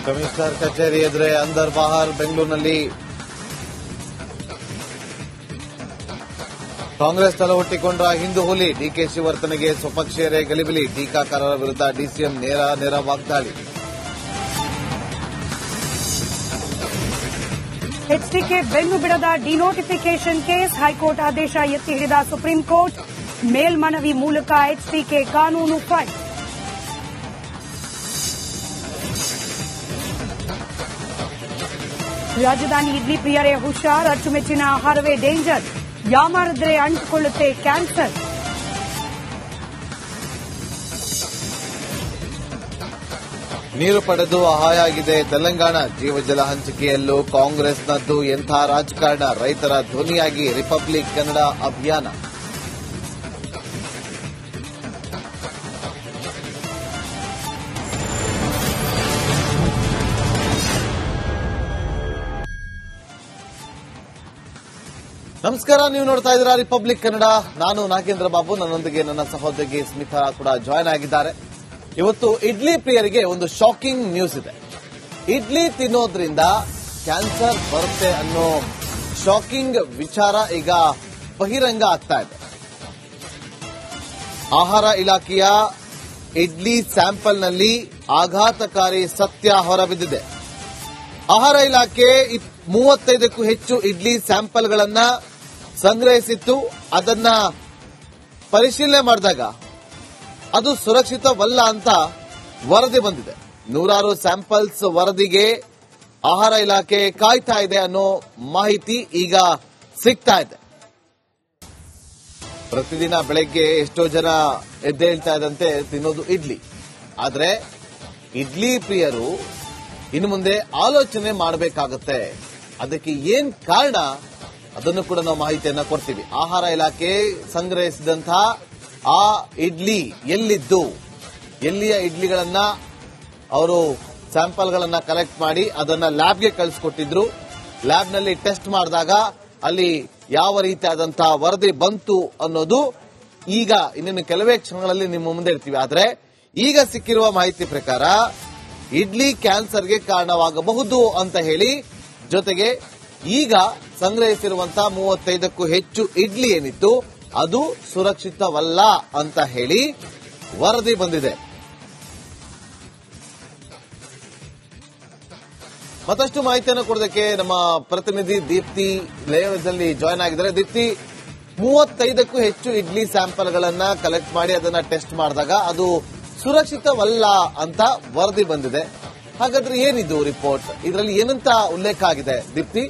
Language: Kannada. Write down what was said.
ಕಮಿಷನರ್ ಕಚೇರಿ ಎದುರೇ ಅಂದರ್ ಬಾಹರ್ ಬೆಂಗಳೂರಿನಲ್ಲಿ ಕಾಂಗ್ರೆಸ್ ತಲಹೊಟ್ಟಿಕೊಂಡ ಹಿಂದೂ ಹುಲಿ ಡಿಕೆಶಿ ವರ್ತನೆಗೆ ಸ್ವಪಕ್ಷೀಯರೇ ಗಲಿಬಿಲಿ ಟೀಕಾಕಾರರ ವಿರುದ್ಧ ಡಿಸಿಎಂ ನೇರ ವಾಗ್ದಾಳಿ. ಎಚ್ಡಿಕೆ ಬೆನ್ನು ಬಿಡದ ಡಿನೋಟಿಫಿಕೇಷನ್ ಕೇಸ್ ಹೈಕೋರ್ಟ್ ಆದೇಶ ಎತ್ತಿ ಹಿಡಿದ ಸುಪ್ರೀಂ ಕೋರ್ಟ್ ಮೇಲ್ಮನವಿ ಮೂಲಕ ಎಚ್ಡಿಕೆ ಕಾನೂನು ಫೈಟ್. ರಾಜಧಾನಿ ಇಡ್ಲಿ ಪ್ರಿಯರೇ ಹುಷಾರ್, ಅಚ್ಚುಮೆಚ್ಚಿನ ಆಹಾರವೇ ಡೇಂಜರ್, ಯಾಮಾರಿದ್ರೆ ಅಂಟಿಕೊಳ್ಳುತ್ತೆ ಕ್ಯಾನ್ಸರ್. ನೀರು ಪಡೆದು ಆಹಾಯಾಗಿದೆ ತೆಲಂಗಾಣ, ಜೀವಜಲ ಹಂಚಿಕೆಯಲ್ಲೂ ಕಾಂಗ್ರೆಸ್ನದ್ದು ಎಂಥ ರಾಜಕಾರಣ, ರೈತರ ಧ್ವನಿಯಾಗಿ ರಿಪಬ್ಲಿಕ್ ಕನ್ನಡ ಅಭಿಯಾನ. ನಮಸ್ಕಾರ, ನೀವು ನೋಡ್ತಾ ಇದ್ದೀರಾ ರಿಪಬ್ಲಿಕ್ ಕನ್ನಡ. ನಾನು ನಾಗೇಂದ್ರ ಬಾಬು, ನನ್ನೊಂದಿಗೆ ನನ್ನ ಸಹೋದರಿ ಸ್ಮಿತಾ ಕೂಡ ಜಾಯ್ನ್ ಆಗಿದ್ದಾರೆ. ಇವತ್ತು ಇಡ್ಲಿ ಪ್ರಿಯರಿಗೆ ಒಂದು ಶಾಕಿಂಗ್ ನ್ಯೂಸ್ ಇದೆ. ಇಡ್ಲಿ ತಿನ್ನೋದ್ರಿಂದ ಕ್ಯಾನ್ಸರ್ ಬರುತ್ತೆ ಅನ್ನೋ ಶಾಕಿಂಗ್ ವಿಚಾರ ಈಗ ಬಹಿರಂಗ ಆಗ್ತಾ ಇದೆ. ಆಹಾರ ಇಲಾಖೆಯ ಇಡ್ಲಿ ಸ್ಯಾಂಪಲ್ನಲ್ಲಿ ಆಘಾತಕಾರಿ ಸತ್ಯ ಹೊರಬಿದ್ದಿದೆ. ಆಹಾರ ಇಲಾಖೆ 35ಕ್ಕೂ ಹೆಚ್ಚು ಇಡ್ಲಿ ಸ್ಯಾಂಪಲ್ಗಳನ್ನ ಸಂಗ್ರಹಿಸಿತ್ತು. ಅದನ್ನ ಪರಿಶೀಲನೆ ಮಾಡಿದಾಗ ಅದು ಸುರಕ್ಷಿತವಲ್ಲ ಅಂತ ವರದಿ ಬಂದಿದೆ. ನೂರಾರು ಸ್ಯಾಂಪಲ್ಸ್ ವರದಿಗೆ ಆಹಾರ ಇಲಾಖೆ ಕಾಯ್ತಾ ಇದೆ ಅನ್ನೋ ಮಾಹಿತಿ ಈಗ ಸಿಗ್ತಾ ಇದೆ. ಪ್ರತಿದಿನ ಬೆಳಗ್ಗೆ ಎಷ್ಟೋ ಜನ ಎದ್ದೇಳ್ತಾ ಇದ್ದಂತೆ ತಿನ್ನೋದು ಇಡ್ಲಿ. ಆದ್ರೆ ಇಡ್ಲಿ ಪ್ರಿಯರು ಇನ್ನು ಮುಂದೆ ಆಲೋಚನೆ ಮಾಡಬೇಕಾಗುತ್ತೆ. ಅದಕ್ಕೆ ಏನ್ ಕಾರಣ ಅದನ್ನು ಕೂಡ ನಾವು ಮಾಹಿತಿಯನ್ನ ಕೊಡ್ತೀವಿ. ಆಹಾರ ಇಲಾಖೆ ಸಂಗ್ರಹಿಸಿದಂತಹ ಆ ಇಡ್ಲಿ ಎಲ್ಲಿದ್ದು, ಎಲ್ಲಿಯ ಇಡ್ಲಿಗಳನ್ನ ಅವರು ಸ್ಯಾಂಪಲ್ಗಳನ್ನ ಕಲೆಕ್ಟ್ ಮಾಡಿ ಅದನ್ನ ಲ್ಯಾಬ್ಗೆ ಕಳಿಸ್ಕೊಟ್ಟಿದ್ರು. ಲ್ಯಾಬ್ನಲ್ಲಿ ಟೆಸ್ಟ್ ಮಾಡಿದಾಗ ಅಲ್ಲಿ ಯಾವ ರೀತಿಯಾದಂತಹ ವರದಿ ಬಂತು ಅನ್ನೋದು ಈಗ ಇನ್ನೇನು ಕೆಲವೇ ಕ್ಷಣಗಳಲ್ಲಿ ನಿಮ್ಮ ಮುಂದೆ ಇರ್ತೀವಿ. ಆದ್ರೆ ಈಗ ಸಿಕ್ಕಿರುವ ಮಾಹಿತಿ ಪ್ರಕಾರ ಇಡ್ಲಿ ಕ್ಯಾನ್ಸರ್ಗೆ ಕಾರಣವಾಗಬಹುದು ಅಂತ ಹೇಳಿ, ಜೊತೆಗೆ ಈಗ ಸಂಗ್ರಹಿಸಿರುವಂತಹ 35ಕ್ಕೂ ಹೆಚ್ಚು ಇಡ್ಲಿ ಏನಿತ್ತು ಅದು ಸುರಕ್ಷಿತವಲ್ಲ ಅಂತ ಹೇಳಿ ವರದಿ ಬಂದಿದೆ. ಮತ್ತಷ್ಟು ಮಾಹಿತಿಯನ್ನು ಕೊಡೋದಕ್ಕೆ ನಮ್ಮ ಪ್ರತಿನಿಧಿ ದೀಪ್ತಿ ಲೈವ್ನಲ್ಲಿ ಜಾಯ್ನ್ ಆಗಿದ್ದಾರೆ. ದೀಪ್ತಿ, 35ಕ್ಕೂ ಹೆಚ್ಚು ಇಡ್ಲಿ ಸ್ಯಾಂಪಲ್ಗಳನ್ನ ಕಲೆಕ್ಟ್ ಮಾಡಿ ಅದನ್ನ ಟೆಸ್ಟ್ ಮಾಡಿದಾಗ ಅದು ಸುರಕ್ಷಿತವಲ್ಲ ಅಂತ ವರದಿ ಬಂದಿದೆ. ಹಾಗಾದ್ರೆ ಏನಿದು ರಿಪೋರ್ಟ್? ಇದರಲ್ಲಿ ಏನಂತ ಉಲ್ಲೇಖ ಆಗಿದೆ ದೀಪ್ತಿ?